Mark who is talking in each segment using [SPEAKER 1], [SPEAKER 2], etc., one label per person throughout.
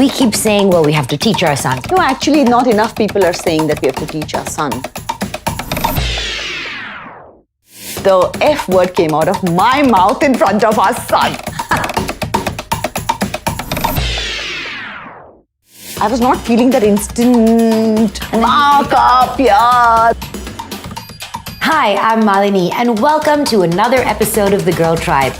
[SPEAKER 1] We keep saying, well, we have to teach our son.
[SPEAKER 2] No, actually, not enough people are saying that we have to teach our son. The F word came out of my mouth in front of our son. I was not feeling that instant mark up, yeah.
[SPEAKER 1] Hi, I'm Malini, and welcome to another episode of The Girl Tribe.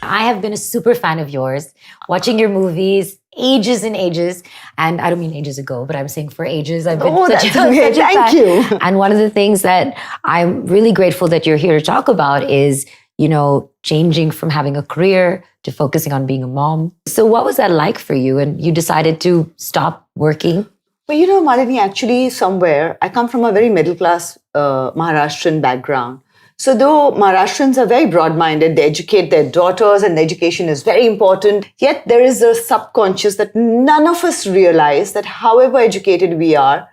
[SPEAKER 1] I have been a super fan of yours, watching your movies ages and ages. And I don't mean ages ago, but I'm saying for ages. I've been such a
[SPEAKER 2] Thank you.
[SPEAKER 1] And one of the things that I'm really grateful that you're here to talk about is, changing from having a career to focusing on being a mom. So what was that like for you? And you decided to stop working?
[SPEAKER 2] Well, Malini, actually somewhere, I come from a very middle-class Maharashtrian background. So though Maharashtrians are very broad-minded, they educate their daughters and education is very important, yet there is a subconscious that none of us realize that however educated we are,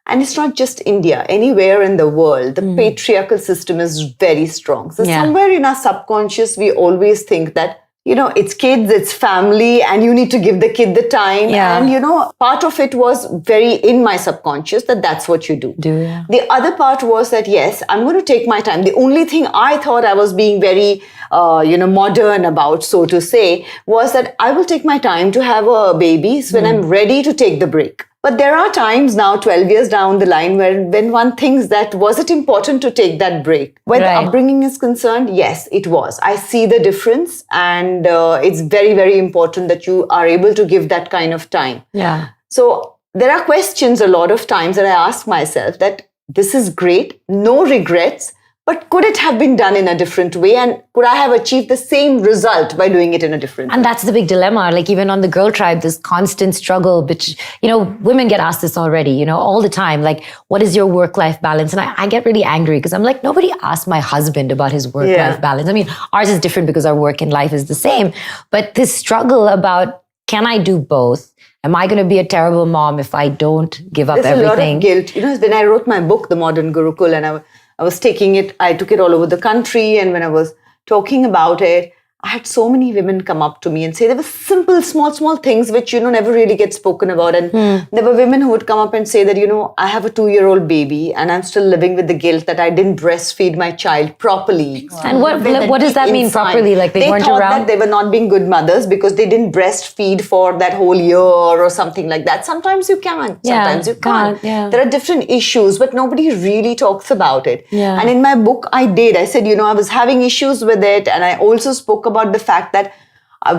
[SPEAKER 2] and it's not just India, anywhere in the world, the patriarchal system is very strong. So somewhere in our subconscious, we always think that it's kids, it's family, and you need to give the kid the time.
[SPEAKER 1] Yeah.
[SPEAKER 2] And, part of it was very in my subconscious that that's what you do.
[SPEAKER 1] Yeah.
[SPEAKER 2] The other part was that, yes, I'm going to take my time. The only thing I thought I was being very, modern about, so to say, was that I will take my time to have a baby when I'm ready to take the break. But there are times now, 12 years down the line, when one thinks that, was it important to take that break? When the upbringing is concerned, yes, it was. I see the difference, and it's very, very important that you are able to give that kind of time.
[SPEAKER 1] Yeah.
[SPEAKER 2] So there are questions a lot of times that I ask myself that this is great, no regrets, but could it have been done in a different way? And could I have achieved the same result by doing it in a different way?
[SPEAKER 1] And that's the big dilemma. Like even on the Girl Tribe, this constant struggle, which, women get asked this already, all the time. Like, what is your work-life balance? And I get really angry because I'm like, nobody asked my husband about his work-life balance. I mean, ours is different because our work and life is the same. But this struggle about, can I do both? Am I going to be a terrible mom if I don't give up everything?
[SPEAKER 2] There's a lot of guilt. When I wrote my book, The Modern Gurukul, and I was taking it, I took it all over the country. And when I was talking about it, I had so many women come up to me and say there were simple, small things which, never really get spoken about. And there were women who would come up and say that, I have a 2-year-old baby and I'm still living with the guilt that I didn't breastfeed my child properly.
[SPEAKER 1] And what does that mean properly? Like they weren't
[SPEAKER 2] thought
[SPEAKER 1] around?
[SPEAKER 2] that they were not being good mothers because they didn't breastfeed for that whole year or something like that. Sometimes you can, sometimes you can't.
[SPEAKER 1] Yeah.
[SPEAKER 2] There are different issues, but nobody really talks about it.
[SPEAKER 1] Yeah.
[SPEAKER 2] And in my book, I said, I was having issues with it. And I also spoke about the fact that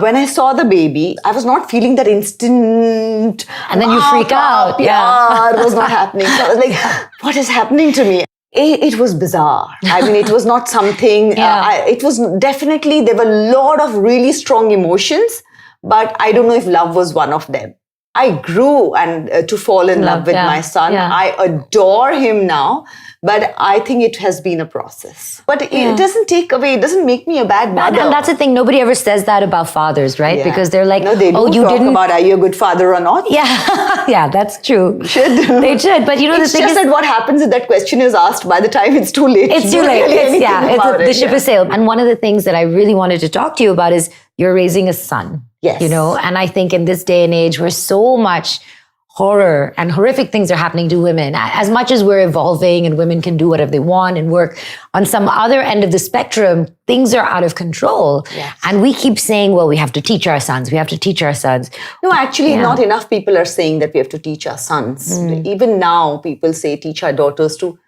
[SPEAKER 2] when I saw the baby, I was not feeling that instant.
[SPEAKER 1] And then you freak out.
[SPEAKER 2] Yeah, it was not happening. So I was like, what is happening to me? It was bizarre. I mean, it was not something, it was definitely, there were a lot of really strong emotions, but I don't know if love was one of them. I grew to fall in love with my son.
[SPEAKER 1] Yeah.
[SPEAKER 2] I adore him now, but I think it has been a process. But it doesn't take away, it doesn't make me a bad mother.
[SPEAKER 1] And that's the thing, nobody ever says that about fathers, right?
[SPEAKER 2] Yeah.
[SPEAKER 1] Because they're like,
[SPEAKER 2] no, they
[SPEAKER 1] you
[SPEAKER 2] talk
[SPEAKER 1] didn't
[SPEAKER 2] about are you a good father or not?
[SPEAKER 1] Yeah, yeah, that's true.
[SPEAKER 2] They should.
[SPEAKER 1] They should, but the
[SPEAKER 2] It's
[SPEAKER 1] thing
[SPEAKER 2] just
[SPEAKER 1] is,
[SPEAKER 2] that what happens is that question is asked by the time it's too late.
[SPEAKER 1] it's too late. The ship has sailed. And one of the things that I really wanted to talk to you about is you're raising a son.
[SPEAKER 2] Yes.
[SPEAKER 1] And I think in this day and age where so much horror and horrific things are happening to women, as much as we're evolving and women can do whatever they want and work, on some other end of the spectrum, things are out of control.
[SPEAKER 2] Yes.
[SPEAKER 1] And we keep saying, well, we have to teach our sons. We have to teach our sons.
[SPEAKER 2] No, actually, not enough people are saying that we have to teach our sons. Even now, people say teach our daughters to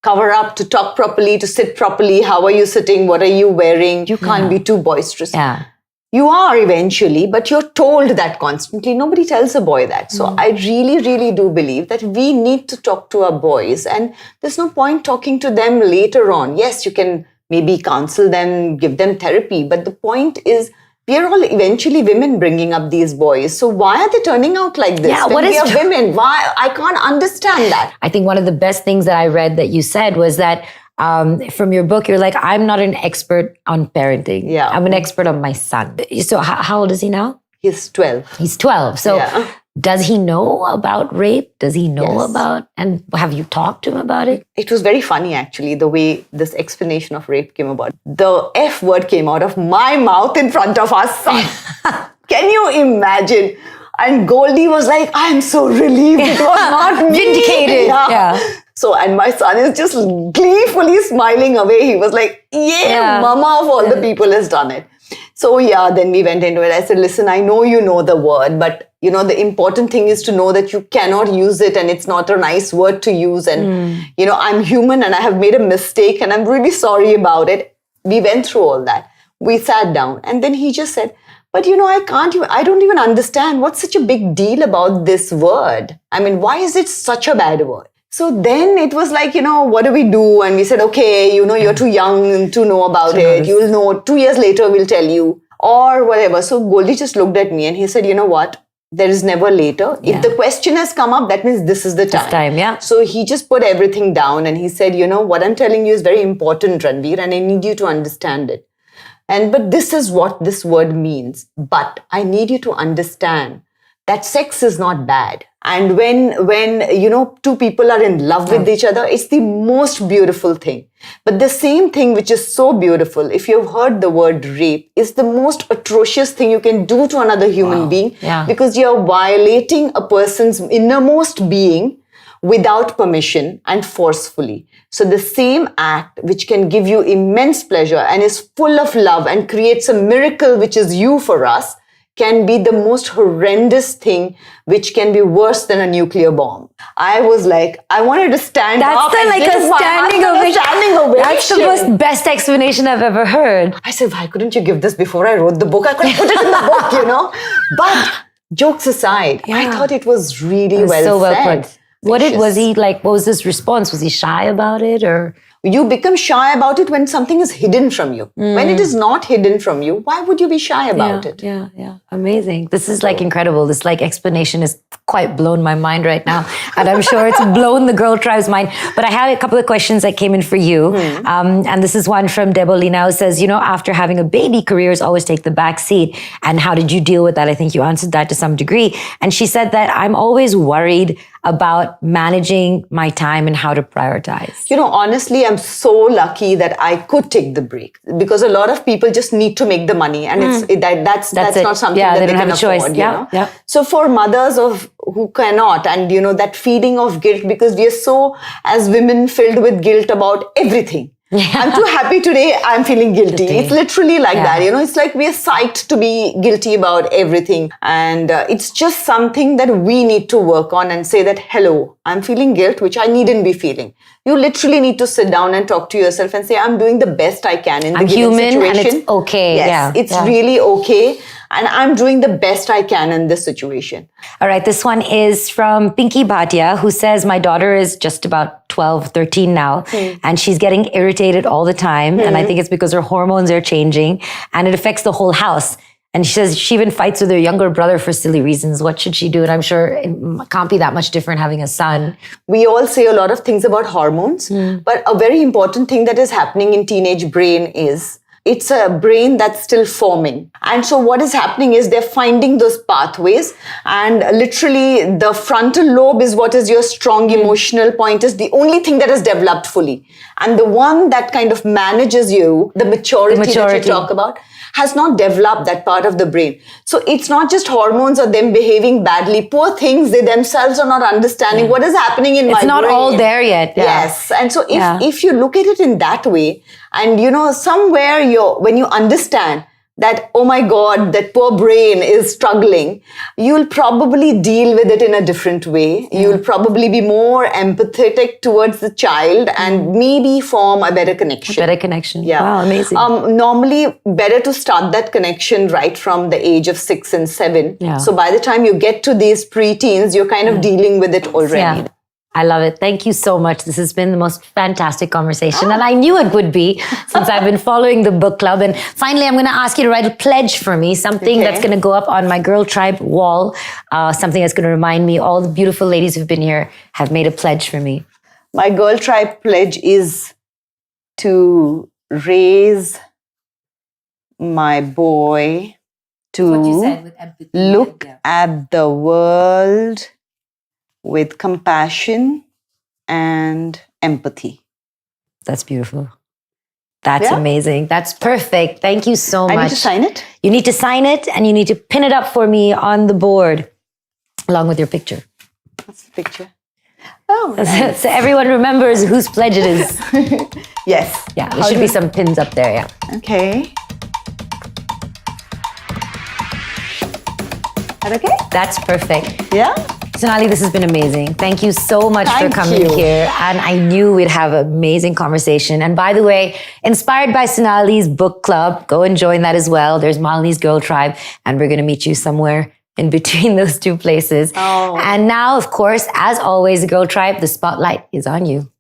[SPEAKER 2] cover up, to talk properly, to sit properly. How are you sitting? What are you wearing? You can't be too boisterous.
[SPEAKER 1] Yeah.
[SPEAKER 2] You are eventually, but you're told that constantly. Nobody tells a boy that. So I really, really do believe that we need to talk to our boys, and there's no point talking to them later on. Yes, you can maybe counsel them, give them therapy, but the point is we are all eventually women bringing up these boys. So why are they turning out like this?
[SPEAKER 1] Yeah,
[SPEAKER 2] when we are women? Why? I can't understand that.
[SPEAKER 1] I think one of the best things that I read that you said was that from your book, you're like, I'm not an expert on parenting.
[SPEAKER 2] Yeah.
[SPEAKER 1] I'm an expert on my son. So how old is he now?
[SPEAKER 2] He's 12.
[SPEAKER 1] He's 12. So Does he know about rape? Does he know
[SPEAKER 2] Yes.
[SPEAKER 1] about, and have you talked to him about it?
[SPEAKER 2] It was very funny, actually, the way this explanation of rape came about. The F word came out of my mouth in front of our son. Can you imagine? And Goldie was like, I'm so relieved it was not me.
[SPEAKER 1] Vindicated. Yeah.
[SPEAKER 2] So, and my son is just gleefully smiling away. He was like, yeah. Mama of all the people has done it. So, yeah, then we went into it. I said, listen, I know you know the word, but the important thing is to know that you cannot use it and it's not a nice word to use. And, I'm human and I have made a mistake and I'm really sorry about it. We went through all that. We sat down and then he just said, but I don't even understand what's such a big deal about this word. I mean, why is it such a bad word? So then it was like, what do we do? And we said, okay, you're too young to know about it. You'll know 2 years later, we'll tell you or whatever. So Goldie just looked at me and he said, you know what? There is never later. Yeah. If the question has come up, that means this is the time.
[SPEAKER 1] This time, yeah.
[SPEAKER 2] So he just put everything down and he said, what I'm telling you is very important, Ranveer, and I need you to understand it. But this is what this word means. But I need you to understand that sex is not bad. And when two people are in love with each other, it's the most beautiful thing. But the same thing which is so beautiful, if you've heard the word rape, is the most atrocious thing you can do to another human being.
[SPEAKER 1] Yeah.
[SPEAKER 2] Because you're violating a person's innermost being without permission and forcefully. So the same act which can give you immense pleasure and is full of love and creates a miracle which is you for us can be the most horrendous thing which can be worse than a nuclear bomb. I was like, I wanted to stand up.
[SPEAKER 1] That's like a standing ovation. That's the most best explanation I've ever heard.
[SPEAKER 2] I said, why couldn't you give this before I wrote the book? I could have put it in the book, But jokes aside, I thought it was really well said.
[SPEAKER 1] What was his response? Was he shy about it or?
[SPEAKER 2] You become shy about it when something is hidden from you. When it is not hidden from you, why would you be shy about it?
[SPEAKER 1] Yeah. Amazing. This is incredible. This explanation is quite blown my mind right now. And I'm sure it's blown the Girl Tribe's mind. But I have a couple of questions that came in for you. And this is one from Debolina who says, after having a baby, careers always take the back seat. And how did you deal with that? I think you answered that to some degree. And she said that I'm always worried about managing my time and how to prioritize.
[SPEAKER 2] Honestly, I'm so lucky that I could take the break because a lot of people just need to make the money and that's not something that they can afford.
[SPEAKER 1] Yeah.
[SPEAKER 2] So for mothers who cannot and that feeling of guilt because we are so as women filled with guilt about everything. Yeah. I'm too happy today, I'm feeling guilty. It's literally like that, It's like we are psyched to be guilty about everything. And it's just something that we need to work on and say that, hello, I'm feeling guilt, which I needn't be feeling. You literally need to sit down and talk to yourself and say, I'm doing the best I can in the given situation.
[SPEAKER 1] I'm human and it's okay.
[SPEAKER 2] Yes, it's really okay. And I'm doing the best I can in this situation.
[SPEAKER 1] All right. This one is from Pinky Bhatia, who says, my daughter is just about 12, 13 now, and she's getting irritated all the time. And I think it's because her hormones are changing and it affects the whole house. And she says she even fights with her younger brother for silly reasons. What should she do? And I'm sure it can't be that much different having a son.
[SPEAKER 2] We all say a lot of things about hormones, but a very important thing that is happening in teenage brain is it's a brain that's still forming. And so what is happening is they're finding those pathways and literally the frontal lobe is what is your strong emotional point is the only thing that is developed fully. And the one that kind of manages you, the maturity that you talk about, has not developed that part of the brain. So it's not just hormones or them behaving badly. Poor things, they themselves are not understanding what is happening in my brain.
[SPEAKER 1] It's not all there yet. Yeah.
[SPEAKER 2] Yes. And so if you look at it in that way, and somewhere when you understand that, oh my God, that poor brain is struggling, you'll probably deal with it in a different way. You'll probably be more empathetic towards the child and maybe form a better connection.
[SPEAKER 1] Yeah. Wow, amazing.
[SPEAKER 2] Normally, better to start that connection right from the age of 6 and 7.
[SPEAKER 1] Yeah.
[SPEAKER 2] So by the time you get to these preteens, you're kind of dealing with it already.
[SPEAKER 1] Yeah. I love it. Thank you so much. This has been the most fantastic conversation. And I knew it would be since I've been following the book club. And finally, I'm going to ask you to write a pledge for me, something that's going to go up on my Girl Tribe wall, something that's going to remind me all the beautiful ladies who've been here have made a pledge for me.
[SPEAKER 2] My Girl Tribe pledge is to raise my boy to
[SPEAKER 1] with empathy.
[SPEAKER 2] look at the world with compassion and empathy.
[SPEAKER 1] That's beautiful. That's
[SPEAKER 2] Yeah?
[SPEAKER 1] amazing. That's perfect. Thank you so much.
[SPEAKER 2] I need to sign it?
[SPEAKER 1] You need to sign it and you need to pin it up for me on the board along with your picture.
[SPEAKER 2] That's the picture. Oh, nice.
[SPEAKER 1] So everyone remembers whose pledge it is.
[SPEAKER 2] Yes.
[SPEAKER 1] Yeah, there should be some pins up there. Yeah.
[SPEAKER 2] Okay. That okay?
[SPEAKER 1] That's perfect.
[SPEAKER 2] Yeah?
[SPEAKER 1] Sonali, this has been amazing. Thank you so much for
[SPEAKER 2] Thank
[SPEAKER 1] coming
[SPEAKER 2] you.
[SPEAKER 1] here. And I knew we'd have an amazing conversation. And by the way, inspired by Sonali's book club, go and join that as well. There's Malini's Girl Tribe, and we're going to meet you somewhere in between those two places.
[SPEAKER 2] Oh.
[SPEAKER 1] And now, of course, as always, the Girl Tribe, the spotlight is on you.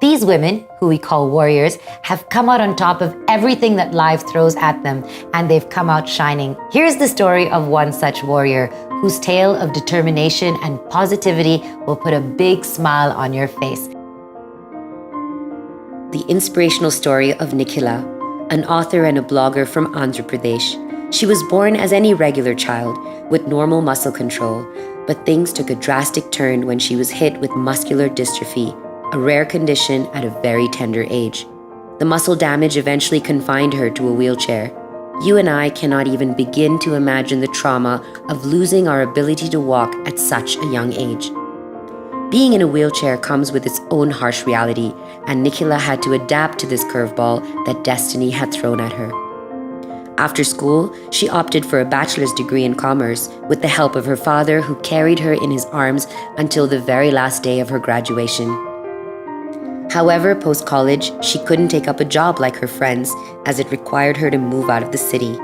[SPEAKER 1] These women, who we call warriors, have come out on top of everything that life throws at them, and they've come out shining. Here's the story of one such warrior, whose tale of determination and positivity will put a big smile on your face. The inspirational story of Nikhila, an author and a blogger from Andhra Pradesh. She was born as any regular child, with normal muscle control, but things took a drastic turn when she was hit with muscular dystrophy, a rare condition at a very tender age. The muscle damage eventually confined her to a wheelchair. You and I cannot even begin to imagine the trauma of losing our ability to walk at such a young age. Being in a wheelchair comes with its own harsh reality, and Nikhila had to adapt to this curveball that destiny had thrown at her. After school, she opted for a bachelor's degree in commerce with the help of her father, who carried her in his arms until the very last day of her graduation. However, post-college, she couldn't take up a job like her friends, as it required her to move out of the city.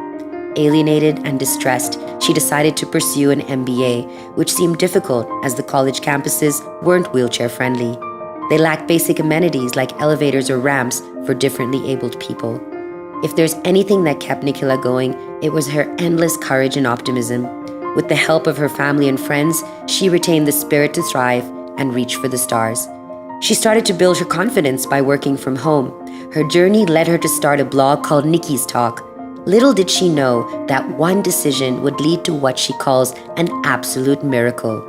[SPEAKER 1] Alienated and distressed, she decided to pursue an MBA, which seemed difficult as the college campuses weren't wheelchair-friendly. They lacked basic amenities like elevators or ramps for differently abled people. If there's anything that kept Nikhila going, it was her endless courage and optimism. With the help of her family and friends, she retained the spirit to thrive and reach for the stars. She started to build her confidence by working from home. Her journey led her to start a blog called Nikki's Talk. Little did she know that one decision would lead to what she calls an absolute miracle.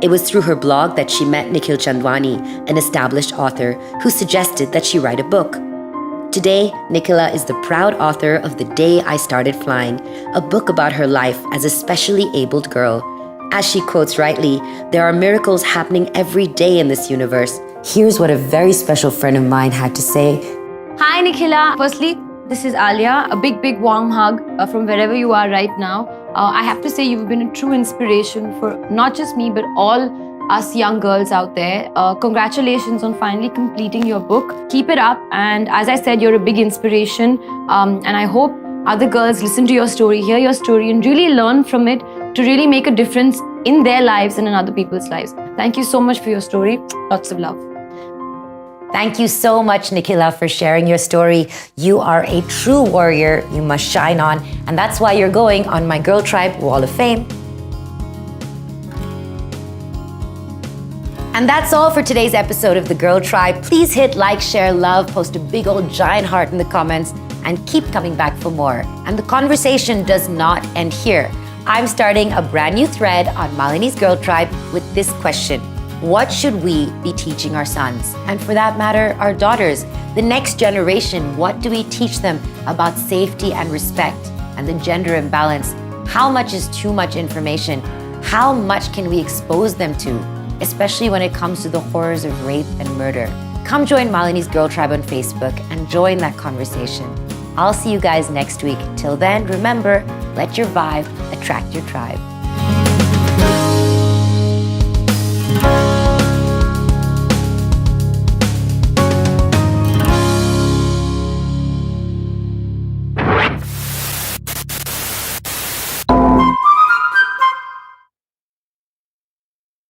[SPEAKER 1] It was through her blog that she met Nikhil Chandwani, an established author, who suggested that she write a book. Today, Nikhila is the proud author of The Day I Started Flying, a book about her life as a specially abled girl. As she quotes rightly, there are miracles happening every day in this universe. Here's what a very special friend of mine had to say.
[SPEAKER 3] Hi, Nikhila. Firstly, this is Alia. A big warm hug from wherever you are right now. I have to say you've been a true inspiration for not just me, but all us young girls out there. Congratulations on finally completing your book. Keep it up. And as I said, you're a big inspiration. And I hope other girls listen to your story, hear your story, and really learn from it to really make a difference in their lives and in other people's lives. Thank you so much for your story. Lots of love.
[SPEAKER 1] Thank you so much, Nikhila, for sharing your story. You are a true warrior. You must shine on. And that's why you're going on my Girl Tribe Wall of Fame. And that's all for today's episode of The Girl Tribe. Please hit like, share, love, post a big old giant heart in the comments, and keep coming back for more. And the conversation does not end here. I'm starting a brand new thread on Malini's Girl Tribe with this question. What should we be teaching our sons? And for that matter, our daughters, the next generation, what do we teach them about safety and respect and the gender imbalance? How much is too much information? How much can we expose them to, especially when it comes to the horrors of rape and murder? Come join Malini's Girl Tribe on Facebook and join that conversation. I'll see you guys next week. Till then, remember, let your vibe attract your tribe.